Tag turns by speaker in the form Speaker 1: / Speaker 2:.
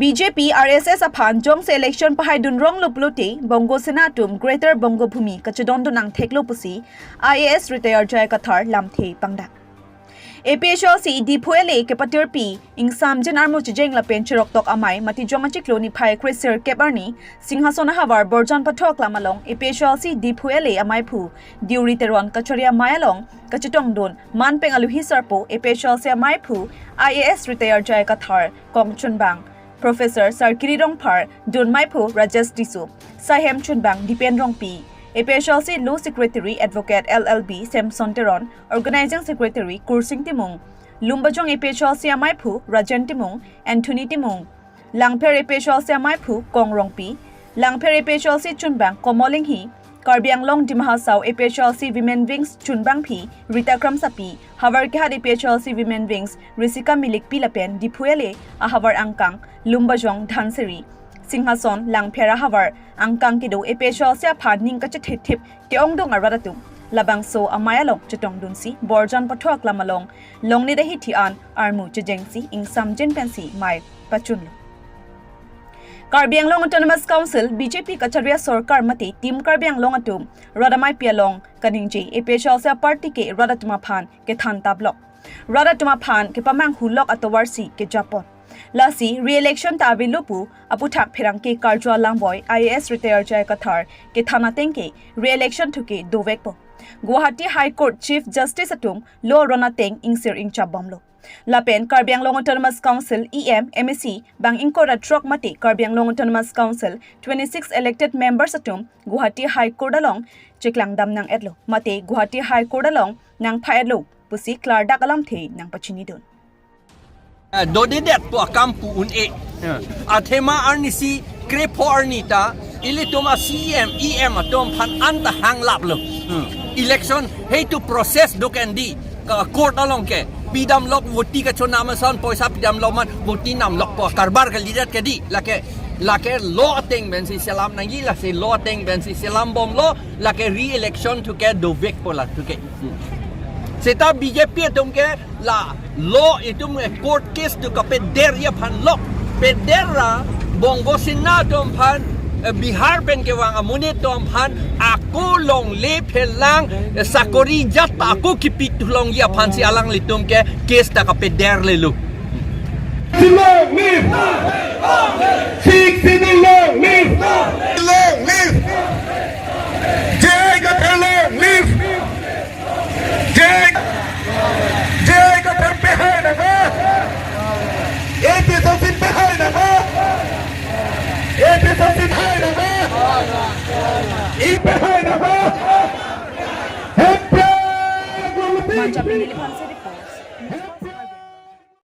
Speaker 1: BJP RSS aphan jong se election pahai dun rong lupluti Bongo Senatum Greater Bongo Bhumi kachadon dunang theklo pusi IAS retired Jai Kathar lamthe pangda APHLC dipuele kepatir pi ingsam jen armu chijeng la pen chirok tok amai mati jonga chiklo ni phai Chriser kebarni singhasona havar borjan pathok lamalong APHLC dipuele amai phu diuri teron kachoria mayalong kachitong don manpeng aluhi sarpo APHLC amai phu IAS retired Jai Kathar kong chunbang Professor Sarkiri Rongpar Dun Maipu Rajesh Disu Sahem Chunbang Dipen Rongpi APHLC Law Secretary Advocate LLB Samson Teron Organizing Secretary Kursing Timung Lumbajong APHLC Maipu Rajan Timung Anthony Timung Langper APHLC Maipu Kong Rongpi Langper APHLC Chunbang Komoling Hi Karbiang Long Dimahasau APHLC Women Wings Chunbang Pi Rita Kramsapi Havar Kehad APHLC Women Wings Risika Milik Pilapen Dipuele Ahavar Angkang Lumbajong Dhanseri Singhason Langpera Havar Angkang Kido APHLC Aphan Ning Kachetip Keongdong Aradatum Labangso Amayalong Chetong Dunsi Borjan Pathok Lamalong Long Nidahitian Armu Chejengsi Ing Samjen Pensi Mai Pachunlo Karbiang Long Autonomous Council BJP Kacharia Sorkar Mati Team Karbiang Long Atum Radamai Pialong Kaningji APHLC Party ke Radatuma Phan ke Thanta Block Radatuma Phan ke Pamang Hulok Atawarsi ke Japon Lasi re-election ta avilupu aputhak phirang ke Karjwa Langboy IAS retired Jai Kathar ke Thana Tengke re-election thuke dovekpo Guwahati High Court Chief Justice Atum Lo Rona Teng Ingsir Ing Chabomlo Lapen Karbiang Long Autonomous Council EM MSC Bang Inkora Trok Mati Karbiang Long Autonomous Council 26 elected members atum Guwahati High Court along Chiklang Dam nang edlo Mati Guwahati High Court along nang phaedlo pusi klar dak alam the nang pachinidon
Speaker 2: Dodi det to akampu un athema arnisi krepo arnita ilituma CM EM atom phan anta hanglap lo election hey to process dokendi court along ke pidam lok voti ka chonamason poisa pidam loman voti nam lok po karbar ka lidat ke di lake law teng ben si salam nangi la se law teng ben si salam bom lo lake re-election to ke dovek pola to ke Seta BJP tum ke la law itum court case tu ka peder ya phan lok pedera bongo sinatum phan Bihar pen ke wang amune tom phan aku long le phelang sakori jat aku kipit long ya phan si alang litum ke case ta ka peder le lu
Speaker 3: long live six long live Jai Kathar long live Jai Kathar behai na ba APHLC behai na ba APHLC behai na ba behai na ba
Speaker 1: Manjab Pinilipan sa reports